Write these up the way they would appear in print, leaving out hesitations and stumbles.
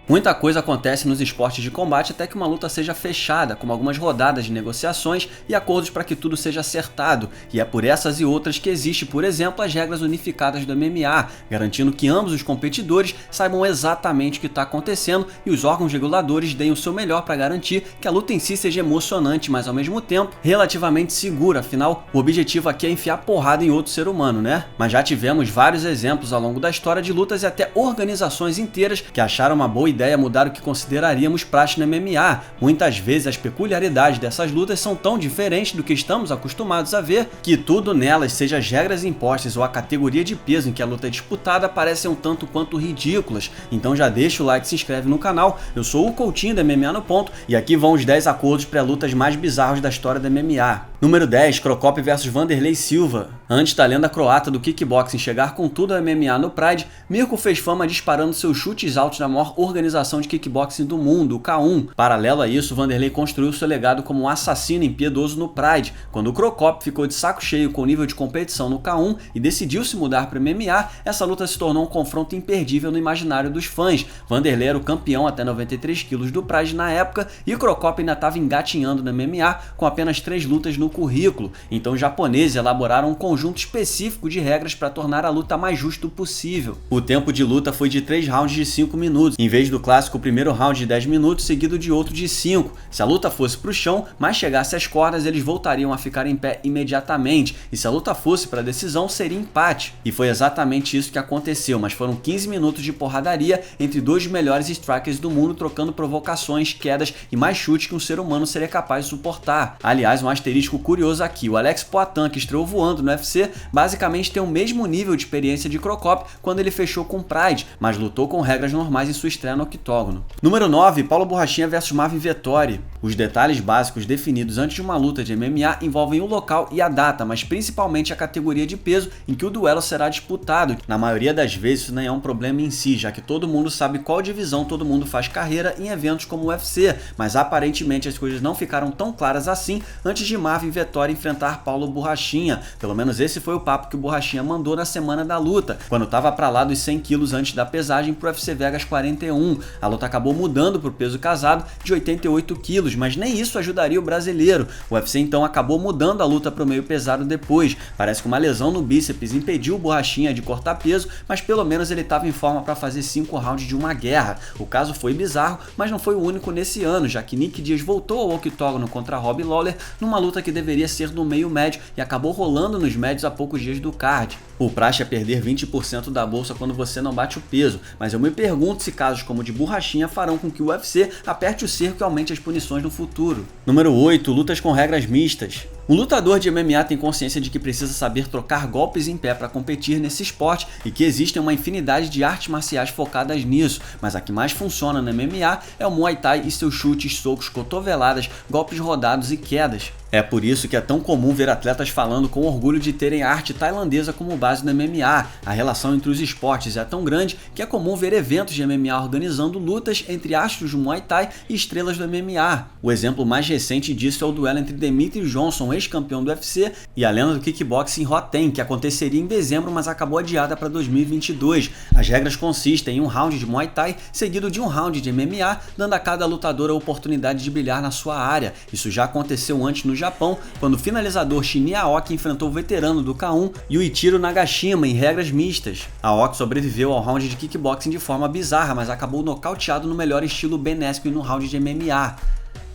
Muita coisa acontece nos esportes de combate até que uma luta seja fechada, como algumas rodadas de negociações e acordos para que tudo seja acertado, e é por essas e outras que existe, por exemplo, as regras unificadas do MMA, garantindo que ambos os competidores saibam exatamente o que está acontecendo e os órgãos reguladores deem o seu melhor para garantir que a luta em si seja emocionante, mas ao mesmo tempo relativamente segura, afinal o objetivo aqui é enfiar porrada em outro ser humano, né? Mas já tivemos vários exemplos ao longo da história de lutas e até organizações inteiras que acharam uma boa ideia mudar o que consideraríamos praxe no MMA. Muitas vezes as peculiaridades dessas lutas são tão diferentes do que estamos acostumados a ver que tudo nelas, seja as regras impostas ou a categoria de peso em que a luta é disputada, parecem um tanto quanto ridículas. Então já deixa o like e se inscreve no canal. Eu sou o Coutinho da MMA no Ponto e aqui vão os 10 acordos pré-lutas mais bizarros da história da MMA. Número 10, Cro Cop vs Vanderlei Silva. Antes da lenda croata do kickboxing chegar com tudo ao MMA no Pride, Mirko fez fama disparando seus chutes altos na maior organização de kickboxing do mundo, o K1. Paralelo a isso, Vanderlei construiu seu legado como um assassino impiedoso no Pride. Quando o Cro Cop ficou de saco cheio com o nível de competição no K1 e decidiu se mudar para o MMA, essa luta se tornou um confronto imperdível no imaginário dos fãs. Vanderlei era o campeão até 93 quilos do Pride na época e Cro Cop ainda estava engatinhando no MMA com apenas 3 lutas no currículo. Então os japoneses elaboraram um conjunto específico de regras para tornar a luta mais justo possível. O tempo de luta foi de 3 rounds de 5 minutos, em vez do clássico primeiro round de 10 minutos seguido de outro de 5. Se a luta fosse para o chão, mas chegasse às cordas, eles voltariam a ficar em pé imediatamente, e se a luta fosse para decisão, seria empate. E foi exatamente isso que aconteceu, mas foram 15 minutos de porradaria entre dois dos melhores strikers do mundo, trocando provocações, quedas e mais chutes que um ser humano seria capaz de suportar. Aliás, um asterisco curioso aqui, o Alex Poatan, que estreou voando no UFC, basicamente tem o mesmo nível de experiência de Cro Cop quando ele fechou com Pride, mas lutou com regras normais em sua estreia no octógono. Número 9, Paulo Borrachinha vs Marvin Vettori. Os detalhes básicos definidos antes de uma luta de MMA envolvem o local e a data, mas principalmente a categoria de peso em que o duelo será disputado. Na maioria das vezes isso nem é um problema em si, já que todo mundo sabe qual divisão todo mundo faz carreira em eventos como o UFC, mas aparentemente as coisas não ficaram tão claras assim antes de Marvin Vettori enfrentar Paulo Borrachinha. Pelo menos esse foi o papo que o Borrachinha mandou na semana da luta, quando estava para lá dos 100 quilos antes da pesagem pro UFC Vegas 41. A luta acabou mudando pro peso casado de 88 quilos, mas nem isso ajudaria o brasileiro. O UFC então acabou mudando a luta pro meio pesado depois. Parece que uma lesão no bíceps impediu o Borrachinha de cortar peso, mas pelo menos ele estava em forma para fazer 5 rounds de uma guerra. O caso foi bizarro, mas não foi o único nesse ano, já que Nick Diaz voltou ao octógono contra Robbie Lawler numa luta que deveria ser no meio médio e acabou rolando nos médios a poucos dias do card. O praxe é perder 20% da bolsa quando você não bate o peso, mas eu me pergunto se casos como o de Borrachinha farão com que o UFC aperte o cerco e aumente as punições no futuro. Número 8, lutas com regras mistas. Um lutador de MMA tem consciência de que precisa saber trocar golpes em pé para competir nesse esporte e que existem uma infinidade de artes marciais focadas nisso, mas a que mais funciona no MMA é o Muay Thai e seus chutes, socos, cotoveladas, golpes rodados e quedas. É por isso que é tão comum ver atletas falando com orgulho de terem a arte tailandesa como base no MMA. A relação entre os esportes é tão grande que é comum ver eventos de MMA organizando lutas entre astros do Muay Thai e estrelas do MMA. O exemplo mais recente disso é o duelo entre Demetrius Johnson, ex-campeão do UFC, e a lenda do kickboxing Rotem, que aconteceria em dezembro, mas acabou adiada para 2022. As regras consistem em um round de Muay Thai seguido de um round de MMA, dando a cada lutador a oportunidade de brilhar na sua área. Isso já aconteceu antes no Japão, quando o finalizador Shinya Aoki enfrentou o veterano do K1 Yuichiro Nagashima em regras mistas. Aoki sobreviveu ao round de kickboxing de forma bizarra, mas acabou nocauteado no melhor estilo Ben Askren no round de MMA.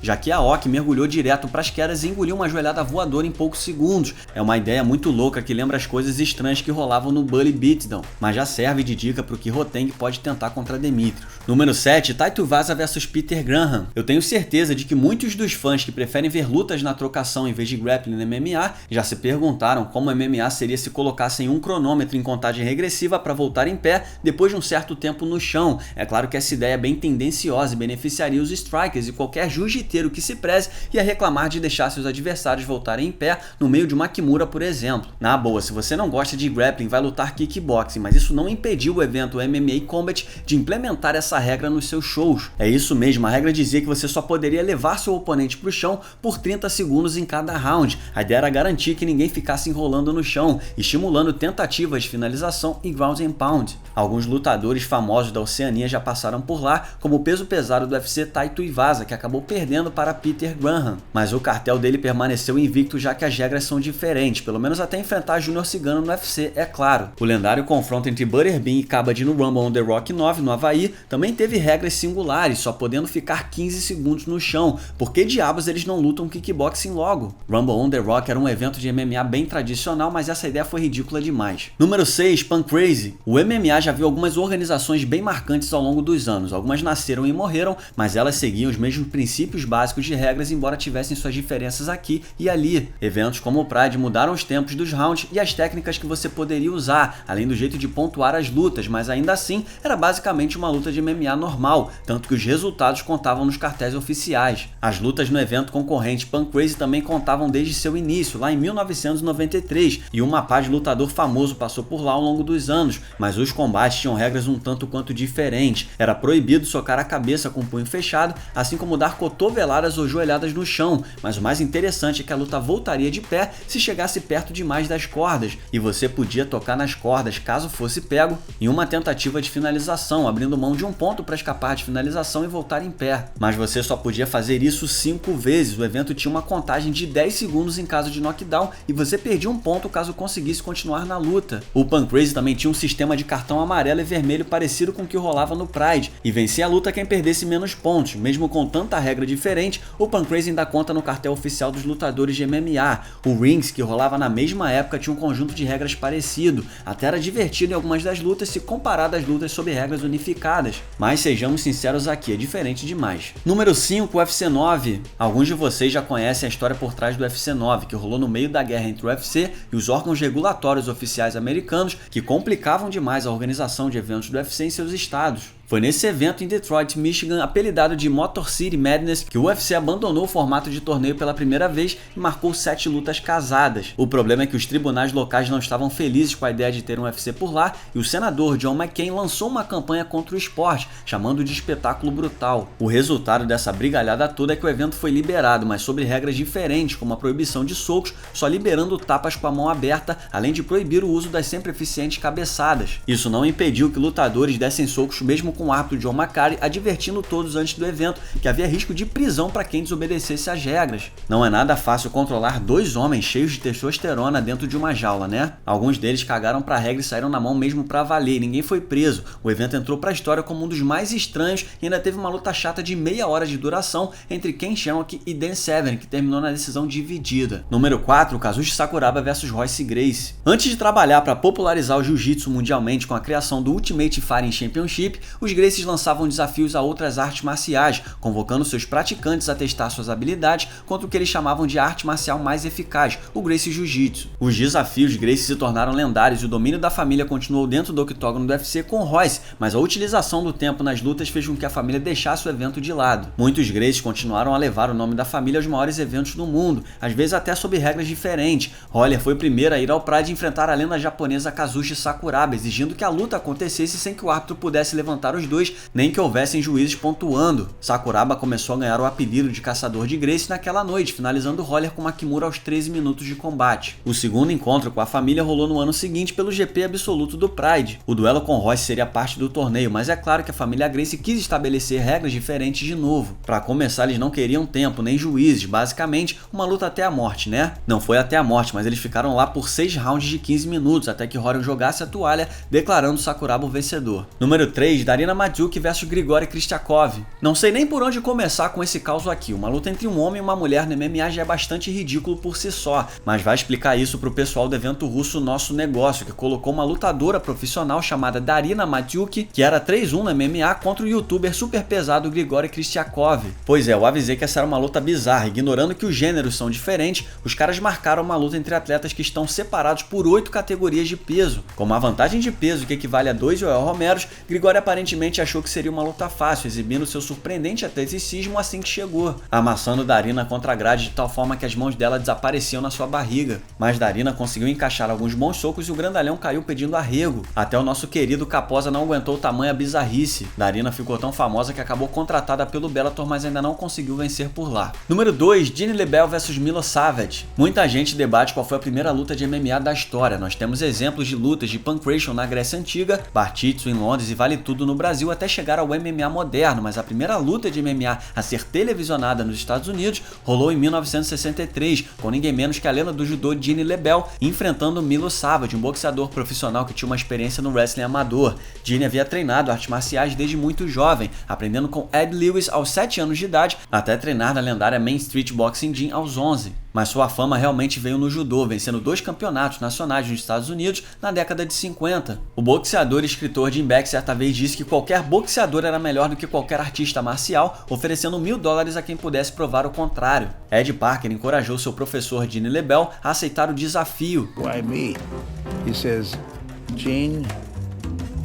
Já que Aoki mergulhou direto para as quedas e engoliu uma joelhada voadora em poucos segundos. É uma ideia muito louca que lembra as coisas estranhas que rolavam no Bully Beatdown, mas já serve de dica para o que Roteng pode tentar contra Demetrius. Número 7, Tai Tuivasa vs Peter Graham. Eu tenho certeza de que muitos dos fãs que preferem ver lutas na trocação em vez de grappling no MMA já se perguntaram como o MMA seria se colocassem um cronômetro em contagem regressiva para voltar em pé depois de um certo tempo no chão. É claro que essa ideia é bem tendenciosa e beneficiaria os strikers e qualquer jiu-jiteiro inteiro que se preze ia reclamar de deixar seus adversários voltarem em pé no meio de uma Kimura, por exemplo. Na boa, se você não gosta de grappling, vai lutar kickboxing, mas isso não impediu o evento MMA Combat de implementar essa regra nos seus shows. É isso mesmo, a regra dizia que você só poderia levar seu oponente para o chão por 30 segundos em cada round. A ideia era garantir que ninguém ficasse enrolando no chão, estimulando tentativas de finalização e ground and pound. Alguns lutadores famosos da Oceania já passaram por lá, como o peso pesado do UFC Taito Iwasa, que acabou perdendo para Peter Graham. Mas o cartel dele permaneceu invicto, já que as regras são diferentes, pelo menos até enfrentar Júnior Cigano no UFC, é claro. O lendário confronto entre Butterbean e Kabaddi no Rumble on the Rock 9, no Havaí, também teve regras singulares, só podendo ficar 15 segundos no chão. Por que diabos eles não lutam kickboxing logo? Rumble on the Rock era um evento de MMA bem tradicional, mas essa ideia foi ridícula demais. Número 6, Pancrase. O MMA já viu algumas organizações bem marcantes ao longo dos anos. Algumas nasceram e morreram, mas elas seguiam os mesmos princípios básicos de regras, embora tivessem suas diferenças aqui e ali. Eventos como o Pride mudaram os tempos dos rounds e as técnicas que você poderia usar, além do jeito de pontuar as lutas, mas ainda assim era basicamente uma luta de MMA normal, tanto que os resultados contavam nos cartéis oficiais. As lutas no evento concorrente Pancrase também contavam desde seu início, lá em 1993, e uma pá de lutador famoso passou por lá ao longo dos anos, mas os combates tinham regras um tanto quanto diferentes. Era proibido socar a cabeça com o punho fechado, assim como dar cotoveladas ou joelhadas no chão, mas o mais interessante é que a luta voltaria de pé se chegasse perto demais das cordas, e você podia tocar nas cordas caso fosse pego em uma tentativa de finalização, abrindo mão de um ponto para escapar de finalização e voltar em pé. Mas você só podia fazer isso 5 vezes, o evento tinha uma contagem de 10 segundos em caso de knockdown e você perdia um ponto caso conseguisse continuar na luta. O Pancrase também tinha um sistema de cartão amarelo e vermelho parecido com o que rolava no Pride, e vencia a luta quem perdesse menos pontos. Mesmo com tanta regra diferente, o Pancrase ainda conta no cartel oficial dos lutadores de MMA. O Rings, que rolava na mesma época, tinha um conjunto de regras parecido, até era divertido em algumas das lutas se comparado às lutas sob regras unificadas, mas sejamos sinceros aqui, é diferente demais. Número 5, UFC 9. Alguns de vocês já conhecem a história por trás do UFC 9, que rolou no meio da guerra entre o UFC e os órgãos regulatórios oficiais americanos, que complicavam demais a organização de eventos do UFC em seus estados. Foi nesse evento em Detroit, Michigan, apelidado de Motor City Madness, que o UFC abandonou o formato de torneio pela primeira vez e marcou 7 lutas casadas. O problema é que os tribunais locais não estavam felizes com a ideia de ter um UFC por lá, e o senador John McCain lançou uma campanha contra o esporte, chamando de espetáculo brutal. O resultado dessa brigalhada toda é que o evento foi liberado, mas sobre regras diferentes, como a proibição de socos, só liberando tapas com a mão aberta, além de proibir o uso das sempre eficientes cabeçadas. Isso não impediu que lutadores dessem socos mesmo com o árbitro John McCarthy advertindo todos antes do evento que havia risco de prisão para quem desobedecesse às regras. Não é nada fácil controlar 2 homens cheios de testosterona dentro de uma jaula, né? Alguns deles cagaram pra regra e saíram na mão mesmo pra valer, ninguém foi preso. O evento entrou pra história como um dos mais estranhos e ainda teve uma luta chata de meia hora de duração entre Ken Shamrock e Dan Severn, que terminou na decisão dividida. Número 4, Kazushi Sakuraba vs Royce Gracie. Antes de trabalhar para popularizar o jiu-jitsu mundialmente com a criação do Ultimate Fighting Championship, os Gracies lançavam desafios a outras artes marciais, convocando seus praticantes a testar suas habilidades contra o que eles chamavam de arte marcial mais eficaz, o Gracie Jiu-Jitsu. Os desafios Gracie se tornaram lendários e o domínio da família continuou dentro do octógono do UFC com Royce, mas a utilização do tempo nas lutas fez com que a família deixasse o evento de lado. Muitos Gracies continuaram a levar o nome da família aos maiores eventos do mundo, às vezes até sob regras diferentes. Roller foi o primeiro a ir ao Pride enfrentar a lenda japonesa Kazushi Sakuraba, exigindo que a luta acontecesse sem que o árbitro pudesse levantar os dois, nem que houvessem juízes pontuando. Sakuraba começou a ganhar o apelido de caçador de Gracie naquela noite, finalizando Roller com uma Kimura aos 13 minutos de combate. O segundo encontro com a família rolou no ano seguinte pelo GP absoluto do Pride. O duelo com Royce seria parte do torneio, mas é claro que a família Gracie quis estabelecer regras diferentes de novo. Para começar, eles não queriam tempo, nem juízes, basicamente uma luta até a morte, né? Não foi até a morte, mas eles ficaram lá por 6 rounds de 15 minutos, até que Roller jogasse a toalha, declarando Sakuraba o vencedor. Número 3, Darina Madziuk vs Grigori Kristiakov. Não sei nem por onde começar com esse caos aqui. Uma luta entre um homem e uma mulher no MMA já é bastante ridículo por si só, mas vai explicar isso pro pessoal do evento russo Nosso Negócio, que colocou uma lutadora profissional chamada Darina Madziuk, que era 3-1 no MMA, contra o youtuber super pesado Grigori Kristiakov. Pois é, eu avisei que essa era uma luta bizarra. Ignorando que os gêneros são diferentes, os caras marcaram uma luta entre atletas que estão separados por 8 categorias de peso. Com uma vantagem de peso que equivale a 2 Yoel Romeros, Grigori aparentemente aparentemente achou que seria uma luta fácil, exibindo seu surpreendente atleticismo assim que chegou, amassando Darina contra a grade de tal forma que as mãos dela desapareciam na sua barriga. Mas Darina conseguiu encaixar alguns bons socos e o grandalhão caiu pedindo arrego. Até o nosso querido Capoza não aguentou tamanha bizarrice. Darina ficou tão famosa que acabou contratada pelo Bellator, mas ainda não conseguiu vencer por lá. Número 2, Gene LeBell vs Milo Savage. Muita gente debate qual foi a primeira luta de MMA da história. Nós temos exemplos de lutas de Pancration na Grécia Antiga, Bartitsu em Londres e Vale Tudo no Brasil até chegar ao MMA moderno, mas a primeira luta de MMA a ser televisionada nos Estados Unidos rolou em 1963, com ninguém menos que a lenda do judô Gene LeBell enfrentando Milo Savage, um boxeador profissional que tinha uma experiência no wrestling amador. Gene havia treinado artes marciais desde muito jovem, aprendendo com Ed Lewis aos 7 anos de idade, até treinar na lendária Main Street Boxing Gym aos 11. Mas sua fama realmente veio no judô, vencendo 2 campeonatos nacionais nos Estados Unidos na década de 50. O boxeador e escritor Jim Beck certa vez disse que qualquer boxeador era melhor do que qualquer artista marcial, oferecendo $1000 a quem pudesse provar o contrário. Ed Parker encorajou seu professor Gene LeBell a aceitar o desafio. Why me? He says, Gene,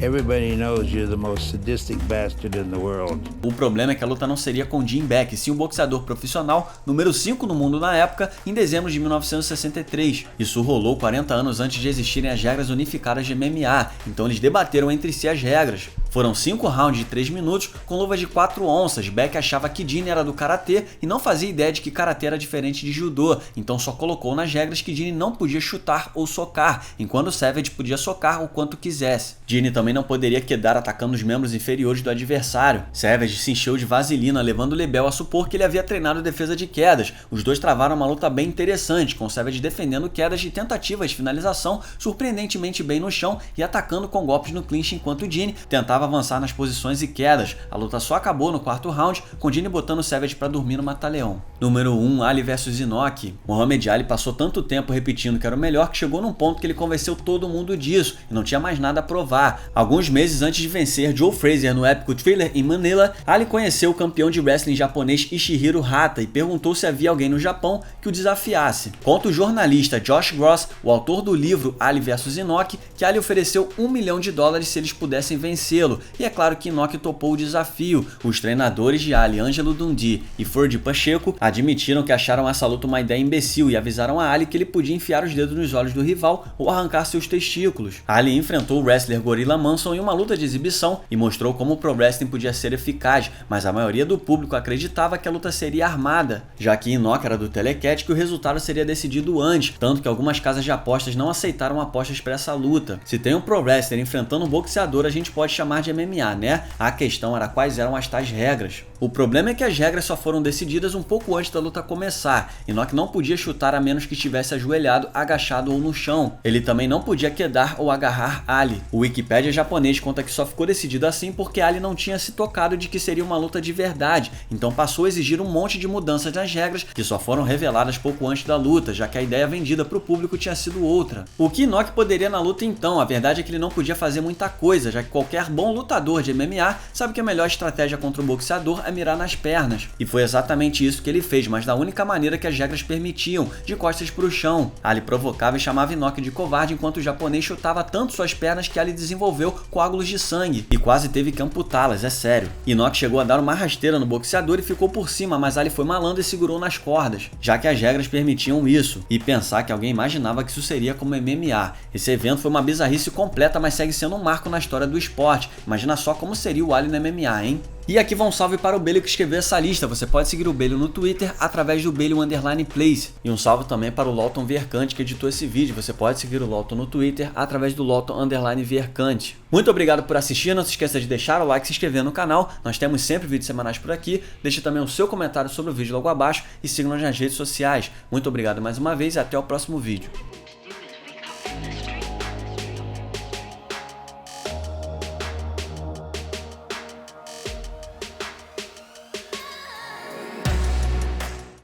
everybody knows you're the most sadistic bastard in the world. O problema é que a luta não seria com Jim Beck, sim um boxeador profissional, número 5 no mundo na época, em dezembro de 1963. Isso rolou 40 anos antes de existirem as regras unificadas de MMA, então eles debateram entre si as regras. Foram 5 rounds de 3 minutos com luvas de 4 onças. Beck achava que Gene era do karatê e não fazia ideia de que karatê era diferente de judô, então só colocou nas regras que Gene não podia chutar ou socar, enquanto Savage podia socar o quanto quisesse. Gene também não poderia quedar atacando os membros inferiores do adversário. Savage se encheu de vaselina, levando LeBell a supor que ele havia treinado defesa de quedas. Os dois travaram uma luta bem interessante, com Savage defendendo quedas de tentativas de finalização surpreendentemente bem no chão e atacando com golpes no clinch, enquanto Gene tentava avançar nas posições e quedas. A luta só acabou no 4º round, com Gene botando Savage para dormir no mata-leão. Número 1, Ali vs Inoki. Muhammad Ali passou tanto tempo repetindo que era o melhor que chegou num ponto que ele convenceu todo mundo disso e não tinha mais nada a provar. Alguns meses antes de vencer Joe Frazier no épico Thriller em Manila, Ali conheceu o campeão de wrestling japonês Ishihiro Hata e perguntou se havia alguém no Japão que o desafiasse. Conta o jornalista Josh Gross, o autor do livro Ali vs Inoki, que Ali ofereceu $1 milhão se eles pudessem vencê-lo, e é claro que Inoki topou o desafio. Os treinadores de Ali, Angelo Dundee e Ferdy Pacheco, admitiram que acharam essa luta uma ideia imbecil e avisaram a Ali que ele podia enfiar os dedos nos olhos do rival ou arrancar seus testículos. Ali enfrentou o wrestler Gorilla Monsoon em uma luta de exibição e mostrou como o pro wrestling podia ser eficaz, mas a maioria do público acreditava que a luta seria armada, já que Inoki era do Telecat que o resultado seria decidido antes, tanto que algumas casas de apostas não aceitaram apostas para essa luta. Se tem um pro wrestler enfrentando um boxeador, a gente pode chamar de MMA, né? A questão era quais eram as tais regras. O problema é que as regras só foram decididas um pouco antes da luta começar. Inoki não podia chutar a menos que estivesse ajoelhado, agachado ou no chão. Ele também não podia quedar ou agarrar Ali. O Wikipedia japonês conta que só ficou decidido assim porque Ali não tinha se tocado de que seria uma luta de verdade, então passou a exigir um monte de mudanças nas regras que só foram reveladas pouco antes da luta, já que a ideia vendida para o público tinha sido outra. O que Inoki poderia na luta então? A verdade é que ele não podia fazer muita coisa, já que qualquer bom lutador de MMA sabe que a melhor estratégia contra o boxeador é mirar nas pernas. E foi exatamente isso que ele fez, mas da única maneira que as regras permitiam, de costas para o chão. Ali provocava e chamava Inoki de covarde, enquanto o japonês chutava tanto suas pernas que Ali desenvolveu coágulos de sangue e quase teve que amputá-las, é sério. Inoki chegou a dar uma rasteira no boxeador e ficou por cima, mas Ali foi malandro e segurou nas cordas, já que as regras permitiam isso. E pensar que alguém imaginava que isso seria como MMA. Esse evento foi uma bizarrice completa, mas segue sendo um marco na história do esporte. Imagina só como seria o Ali no MMA, hein? E aqui vai um salve para o Belio que escreveu essa lista. Você pode seguir o Belio no Twitter através do Belio_Place. E um salve também para o Lawton Vercante que editou esse vídeo. Você pode seguir o Lawton no Twitter através do Lawton_Vercante. Muito obrigado por assistir. Não se esqueça de deixar o like e se inscrever no canal. Nós temos sempre vídeos semanais por aqui. Deixe também o seu comentário sobre o vídeo logo abaixo e siga-nos nas redes sociais. Muito obrigado mais uma vez e até o próximo vídeo.